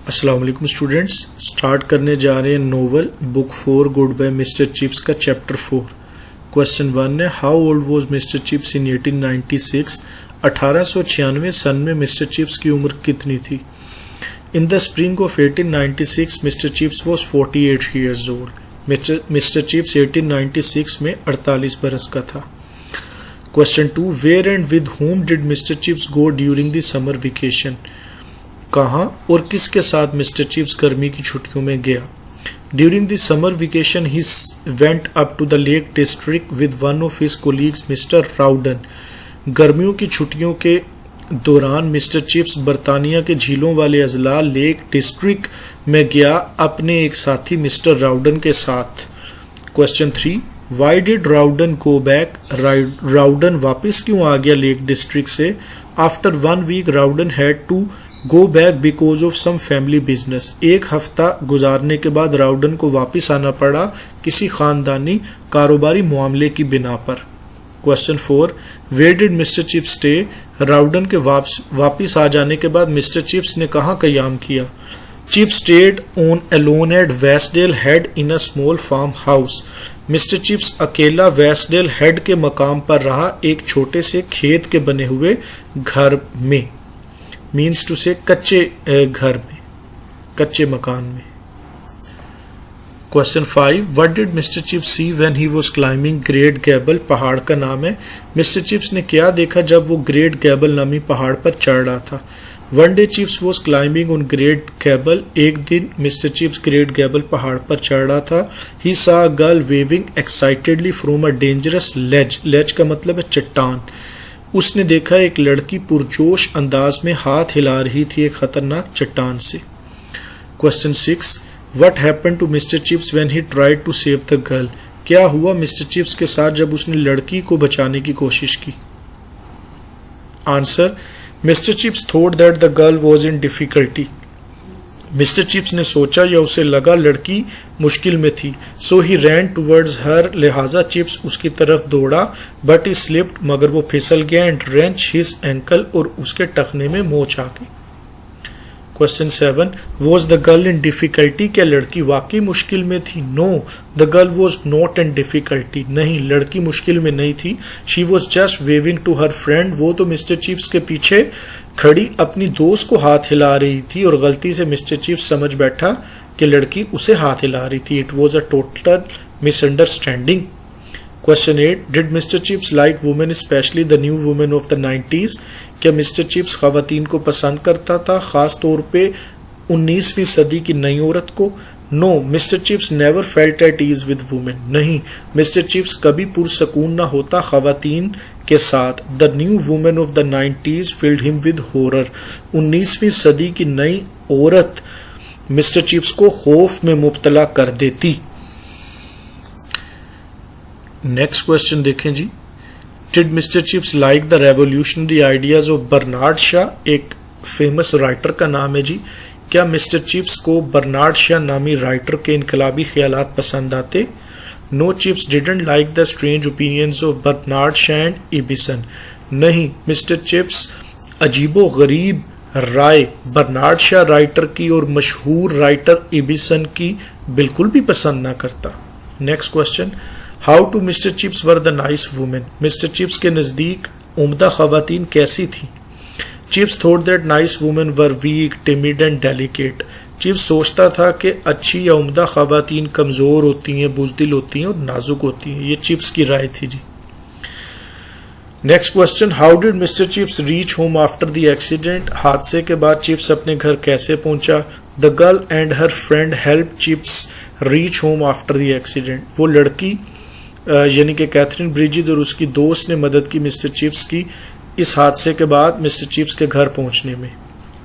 अस्सलाम वालेकुम students, start करने जा रहे हैं novel book 4 goodbye mister Chips का चैप्टर 4। क्वेश्चन 1 है, how old was mister Chips in 1896? 1896 सन में मिस्टर चिप्स की उम्र कितनी थी? In the spring of 1896 mister Chips was 48 years old. Mister Chips 1896 में 48 बरस का था। Question 2, where and with whom did mister Chips go during the summer vacation? कहाँ और किसके साथ मिस्टर चिप्स गर्मी की छुट्टियों में गया? During the summer vacation he went up to the Lake District with one of his colleagues mister Rowden. गर्मियों की छुट्टियों के दौरान मिस्टर चिप्स बर्तानिया के झीलों वाले अजला लेक डिस्ट्रिक्ट में गया अपने एक साथी मिस्टर राउडन के साथ। Question 3, why did Rowden go back? Rowden वापस क्यों आ गया लेक डिस्ट्रिक्ट से? After 1 week Rowden had to go back because of some family business. एक हफ्ता गुजारने के बाद राउडन को वापस आना पड़ा किसी खानदानी कारोबारी मामले की बिना पर। Question 4, where did mister Chips stay? Rowden के वापस आ जाने के बाद मिस्टर चिप्स ने कहाँ कयाम किया? Chips stayed on alone at Wasdale Head in a small farm house. Mister Chips अकेला वेस्टडेल हेड के मकाम पर रहा, एक छोटे से खेत के बने हुए घर में। मीन्स टू से कच्चे घर में, कच्चे मकान में। Question 5, what did mister Chips see when he was climbing Great Gable? पहाड़ का नाम है। मिस्टर चिप्स ने क्या देखा जब वो ग्रेट गैबल नामी पहाड़ पर चढ़ रहा था? One day Chips was climbing on Great Gable. एक दिन मिस्टर चिप्स ग्रेट गैबल पहाड़ पर चढ़ रहा था। He saw a girl waving excitedly from a dangerous ledge. Ledge का मतलब है चट्टान। उसने देखा एक लड़की पुरजोश अंदाज में हाथ हिला रही थी एक खतरनाक चट्टान से। Question 6, what happened to mister Chips when he tried to save the girl? क्या हुआ मिस्टर चिप्स के साथ जब उसने लड़की को बचाने की कोशिश की? Answer, mister chips thought that the girl was in difficulty. Mister chips ने सोचा या उसे लगा लड़की मुश्किल में थी। सो ही रैन टूवर्ड्स हर, लिहाजा चिप्स उसकी तरफ दौड़ा। बट ही स्लिप्ड, मगर वो फिसल गया। एंड रेंच हिज एंकल, और उसके टखने में मोच आ गई। Question 7, was the girl in difficulty? क्या लड़की वाकई मुश्किल में थी? No, the girl was not in difficulty. नहीं, लड़की मुश्किल में नहीं थी। She was just waving to her friend. वो तो मिस्टर चिप्स के पीछे खड़ी अपनी दोस्त को हाथ हिला रही थी और गलती से मिस्टर चिप्स समझ बैठा कि लड़की उसे हाथ हिला रही थी। It was a total misunderstanding. Question 8, did mister Chips like women specially the new women of the 90s? क्या मिस्टर चिप्स खवातीन को पसंद करता था, खास तौर पे 19वीं सदी की नई औरत को? No, mister Chips never felt at ease with women. नहीं, मिस्टर चिप्स कभी पुरसकून ना होता खवातीन के साथ। The new women of the 90s filled him with horror. 19वीं सदी की नई औरत मिस्टर चिप्स को खौफ में मुब्तला कर देती। नेक्स्ट क्वेश्चन देखें जी, did mister Chips like the revolutionary ideas of Bernard Shaw? एक फेमस राइटर का नाम है जी। क्या मिस्टर चिप्स को बर्नार्ड शा नामी राइटर के इनकलाबी ख्यालात पसंद आते? No, Chips didn't like the strange opinions of Bernard Shaw and Ibsen. नहीं, मिस्टर चिप्स अजीबो गरीब राय बर्नार्ड शा राइटर की और मशहूर राइटर इबिसन की बिल्कुल भी पसंद ना करता। Next question, how to mister Chips were the nice women? Mister Chips के नज़दीक उम्दा खवातीन कैसी थी? Chips thought that nice women were weak, timid and delicate. Chips सोचता था कि अच्छी या उम्दा खवातीन कमज़ोर होती हैं, बुज़दिल होती हैं और नाजुक होती हैं। ये चिप्स की राय थी जी। Next question, how did mister Chips reach home after the accident? हादसे के बाद चिप्स अपने घर कैसे पहुंचा? The girl and her friend help Chips reach home after the accident. वो लड़की यानी कि कैथरीन ब्रिजिस और उसकी दोस्त ने मदद की मिस्टर चिप्स की इस हादसे के बाद मिस्टर चिप्स के घर पहुंचने में।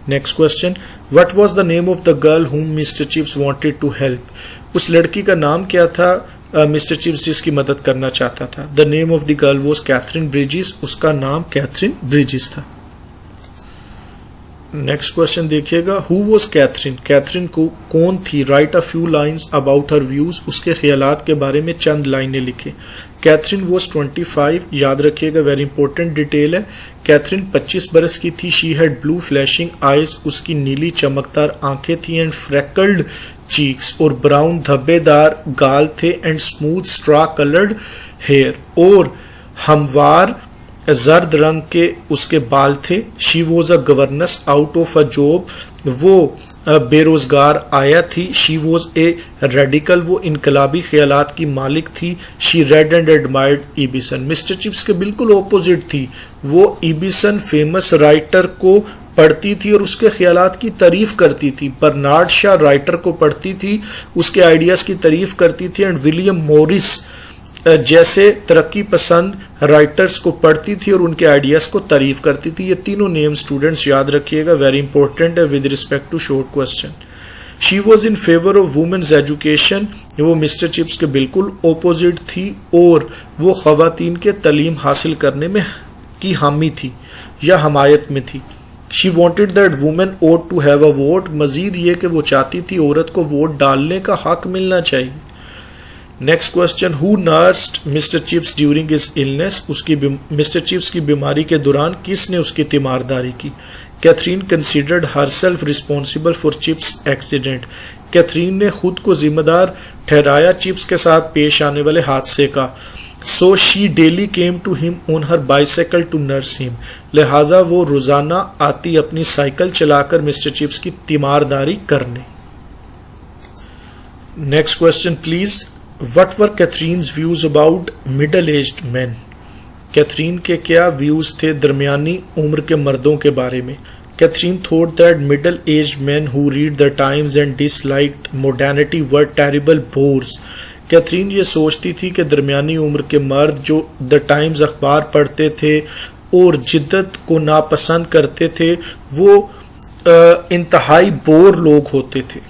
Next question, what was the name of the girl whom mister Chips wanted to help? उस लड़की का नाम क्या था मिस्टर चिप्स जिसकी मदद करना चाहता था? The name of the girl was Catherine Bridges. उसका नाम कैथरीन ब्रिजिस था। नेक्स्ट क्वेश्चन देखिएगा, हु वॉज कैथरीन, कैथरीन को कौन थी, write a few lines about her views, उसके ख्यालात के बारे में चंद लाइनें लिखे। कैथरीन वॉज 25, याद रखिएगा वेरी इंपॉर्टेंट डिटेल है। कैथरीन 25 बरस की थी। She had blue flashing eyes, उसकी नीली चमकदार आंखें थी, एंड फ्रेकल्ड चीक्स, और ब्राउन धब्बेदार गाल थे, and smooth straw coloured hair, और हमवार जर्द रंग के उसके बाल थे। She was a governess out of a job, वो बेरोजगार आया थी। शी वॉज ए रेडिकल, वो इनकलाबी ख्यालात की मालिक थी। She read and admired Ibsen, mister Chips के बिल्कुल ऑपोजिट थी। वो इबिसन फेमस राइटर को पढ़ती थी और उसके ख्यालात की तारीफ करती थी। बर्नार्ड शॉ राइटर को पढ़ती थी, उसके आइडियाज़ की तारीफ करती थी, एंड विलियम मॉरिस जैसे तरक्की पसंद राइटर्स को पढ़ती थी और उनके आइडियाज़ को तारीफ करती थी। ये तीनों नेम स्टूडेंट्स याद रखिएगा, वेरी इंपॉर्टेंट है with respect to short question. She was in favour of women's education, वो मिस्टर चिप्स के बिल्कुल ऑपोजिट थी और वो ख़वातीन के तालीम हासिल करने में की हामी थी या हमायत में थी। She wanted that women ought to have a vote, मजीद ये कि वो चाहती थी औरत को वोट डालने का हक मिलना चाहिए। Next question, who nursed mister Chips during his illness, उसकी मिस्टर चिप्स की बीमारी के दौरान किसने उसकी तीमारदारी की। Catherine considered herself responsible for Chips accident, Catherine ने खुद को जिम्मेदार ठहराया चिप्स के साथ पेश आने वाले हादसे का। So she daily came to him on her bicycle to nurse him, लिहाजा वो रोजाना आती अपनी साइकिल चलाकर मिस्टर चिप्स की तीमारदारी करने। Next question please, What were Catherine's views about middle-aged men? Catherine के क्या व्यूज थे दरमियानी उम्र के मर्दों के बारे में। Catherine thought that middle-aged men who read the Times and disliked modernity were terrible bores. Catherine ये सोचती थी कि दरमियानी उम्र के मर्द जो द टाइम्स अखबार पढ़ते थे और जिद्दत को नापसंद करते थे वो इंतहाई बोर लोग होते थे।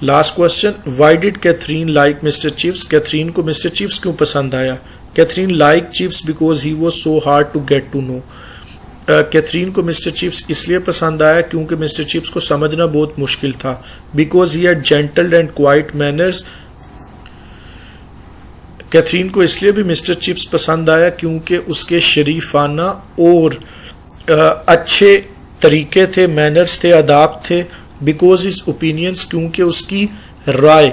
Last question, why did Catherine like mister Chips, Catherine को मिस्टर चिप्स क्यों पसंद आया। Catherine like Chips because he was so hard to get to know, Catherine को मिस्टर चिप्स इसलिए पसंद आया क्योंकि मिस्टर चिप्स को समझना बहुत मुश्किल था। Because he had gentle and quiet manners, Catherine को इसलिए भी मिस्टर चिप्स पसंद आया क्योंकि उसके शरीफाना और अच्छे तरीके थे, मैनर्स थे, आदाब थे। बिकॉज हिज ओपिनियंस, क्योंकि उसकी राय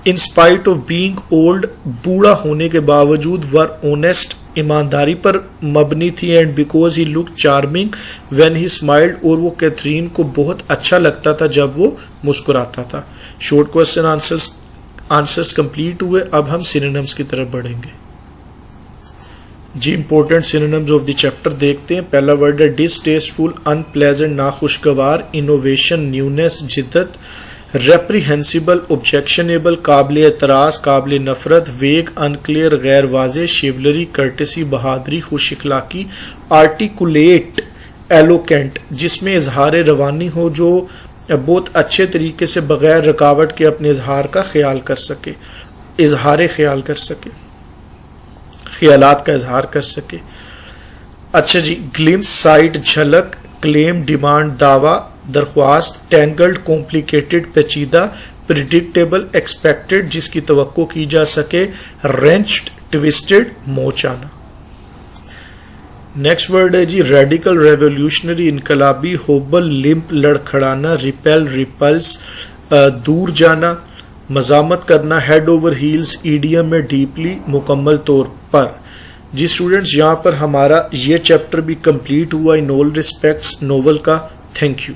in spite of being old, बूढ़ा होने के बावजूद वर ऑनेस्ट, ईमानदारी पर मबनी थी। And because he look charming when he smiled, और वो कैथरीन को बहुत अच्छा लगता था जब वो मुस्कुराता था। शॉर्ट क्वेश्चन आंसर्स कंप्लीट हुए। अब हम सिनोनिम्स की तरफ बढ़ेंगे जी। Important synonyms of the chapter देखते हैं। पहला वर्ड है डिसटेस्टफुल, अनप्लेजेंट, नाखुशगवार। इनोवेशन, न्यूनेस, जिद्दत। रेप्रीहेंसिबल, ऑब्जेक्शनेबल, काबिल एतराज़, काबिल नफरत। वेग, अनक्लियर, गैर वाज़ेह। शिवलरी, कर्टेसी, बहादुरी, खुश इखलाकी। आर्टिकुलेट, एलोकेंट, जिसमें इजहार रवानी हो, जो बहुत अच्छे तरीके से बगैर रुकावट के अपने इजहार का ख्याल कर सके, इजहार ख्याल कर सके, ख्यालात का इजहार कर सके। अच्छा जी, ग्लिम्स, साइट, झलक। क्लेम, डिमांड, दावा, दरख्वास्त। टेंगल्ड, कॉम्प्लिकेटेड, पेचीदा। प्रिडिक्टेबल, एक्सपेक्टेड, जिसकी तवक्को की जा सके। रेंच्ड, ट्विस्टेड, मोचाना। नेक्स्ट वर्ड है जी रेडिकल, रेवोल्यूशनरी, इनकलाबी। होबल, लिम्प, लड़खड़ाना। रिपेल, रिपल्स, दूर जाना, मजामत करना। हेड ओवर हील्स, ईडियम में डीपली, मुकम्मल तौर पर। जी स्टूडेंट्स, यहाँ पर हमारा ये चैप्टर भी कंप्लीट हुआ इन ऑल रिस्पेक्ट्स नोवेल का। Thank you.